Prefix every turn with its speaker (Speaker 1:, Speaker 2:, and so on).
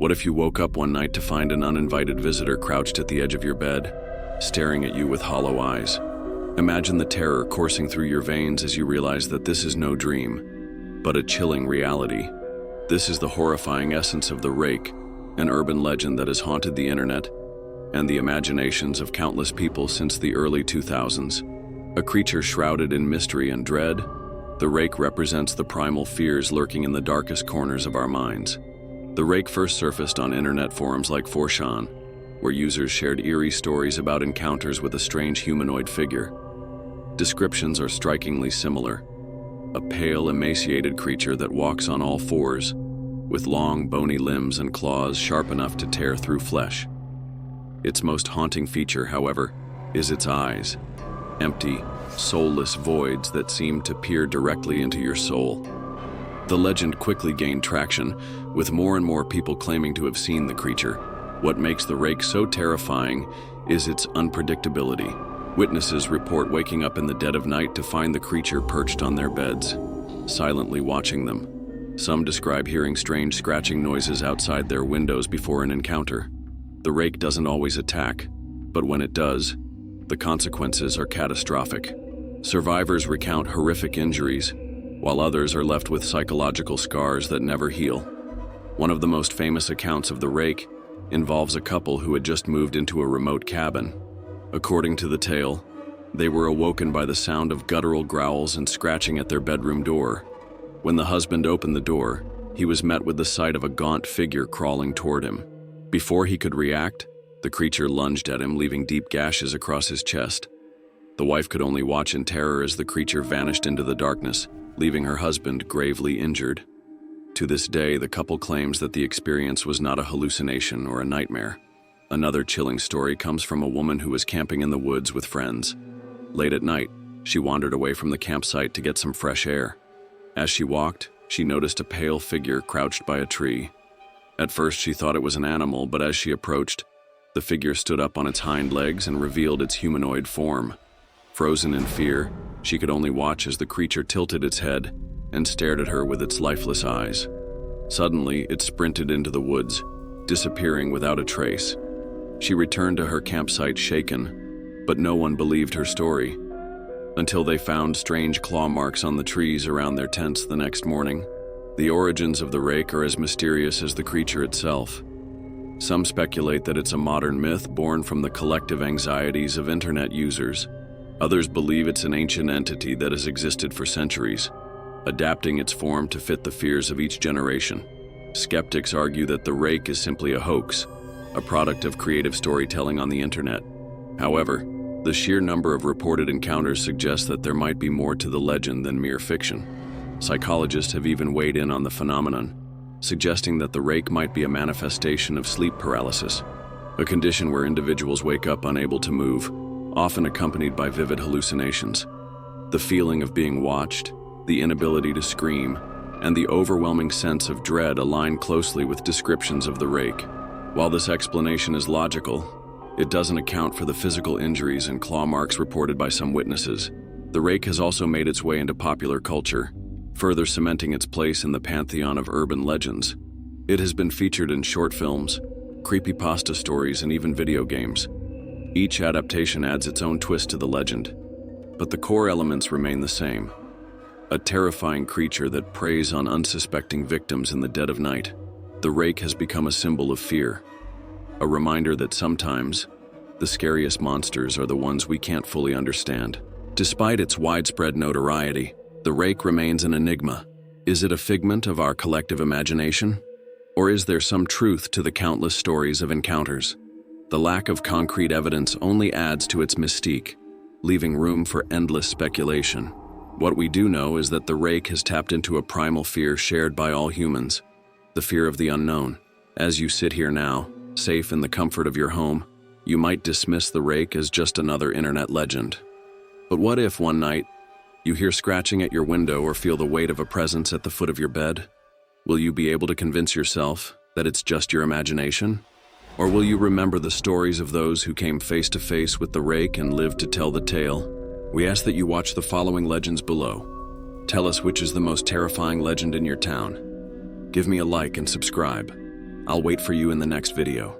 Speaker 1: What if you woke up one night to find an uninvited visitor crouched at the edge of your bed, staring at you with hollow eyes? Imagine the terror coursing through your veins as you realize that this is no dream, but a chilling reality. This is the horrifying essence of the Rake, an urban legend that has haunted the internet and the imaginations of countless people since the early 2000s. A creature shrouded in mystery and dread, the Rake represents the primal fears lurking in the darkest corners of our minds. The Rake first surfaced on internet forums like 4chan, where users shared eerie stories about encounters with a strange humanoid figure. Descriptions are strikingly similar: a pale, emaciated creature that walks on all fours, with long, bony limbs and claws sharp enough to tear through flesh. Its most haunting feature, however, is its eyes, empty, soulless voids that seem to peer directly into your soul. The legend quickly gained traction, with more and more people claiming to have seen the creature. What makes the Rake so terrifying is its unpredictability. Witnesses report waking up in the dead of night to find the creature perched on their beds, silently watching them. Some describe hearing strange scratching noises outside their windows before an encounter. The Rake doesn't always attack, but when it does, the consequences are catastrophic. Survivors recount horrific injuries, while others are left with psychological scars that never heal. One of the most famous accounts of the Rake involves a couple who had just moved into a remote cabin. According to the tale, they were awoken by the sound of guttural growls and scratching at their bedroom door. When the husband opened the door, he was met with the sight of a gaunt figure crawling toward him. Before he could react, the creature lunged at him, leaving deep gashes across his chest. The wife could only watch in terror as the creature vanished into the darkness, leaving her husband gravely injured. To this day, the couple claims that the experience was not a hallucination or a nightmare. Another chilling story comes from a woman who was camping in the woods with friends. Late at night, she wandered away from the campsite to get some fresh air. As she walked, she noticed a pale figure crouched by a tree. At first, she thought it was an animal, but as she approached, the figure stood up on its hind legs and revealed its humanoid form. Frozen in fear, she could only watch as the creature tilted its head and stared at her with its lifeless eyes. Suddenly, it sprinted into the woods, disappearing without a trace. She returned to her campsite shaken, but no one believed her story, until they found strange claw marks on the trees around their tents the next morning. The origins of the Rake are as mysterious as the creature itself. Some speculate that it's a modern myth born from the collective anxieties of internet users. Others believe it's an ancient entity that has existed for centuries, adapting its form to fit the fears of each generation. Skeptics argue that the Rake is simply a hoax, a product of creative storytelling on the internet. However, the sheer number of reported encounters suggests that there might be more to the legend than mere fiction. Psychologists have even weighed in on the phenomenon, suggesting that the Rake might be a manifestation of sleep paralysis, a condition where individuals wake up unable to move, often accompanied by vivid hallucinations. The feeling of being watched, the inability to scream, and the overwhelming sense of dread align closely with descriptions of the Rake. While this explanation is logical, it doesn't account for the physical injuries and claw marks reported by some witnesses. The Rake has also made its way into popular culture, further cementing its place in the pantheon of urban legends. It has been featured in short films, creepypasta stories, and even video games. Each adaptation adds its own twist to the legend, but the core elements remain the same: a terrifying creature that preys on unsuspecting victims in the dead of night. The Rake has become a symbol of fear, a reminder that sometimes the scariest monsters are the ones we can't fully understand. Despite its widespread notoriety, the Rake remains an enigma. Is it a figment of our collective imagination? Or is there some truth to the countless stories of encounters? The lack of concrete evidence only adds to its mystique, leaving room for endless speculation. What we do know is that the Rake has tapped into a primal fear shared by all humans, the fear of the unknown. As you sit here now, safe in the comfort of your home, you might dismiss the Rake as just another internet legend. But what if one night, you hear scratching at your window or feel the weight of a presence at the foot of your bed? Will you be able to convince yourself that it's just your imagination? Or will you remember the stories of those who came face to face with the Rake and lived to tell the tale? We ask that you watch the following legends below. Tell us which is the most terrifying legend in your town. Give me a like and subscribe. I'll wait for you in the next video.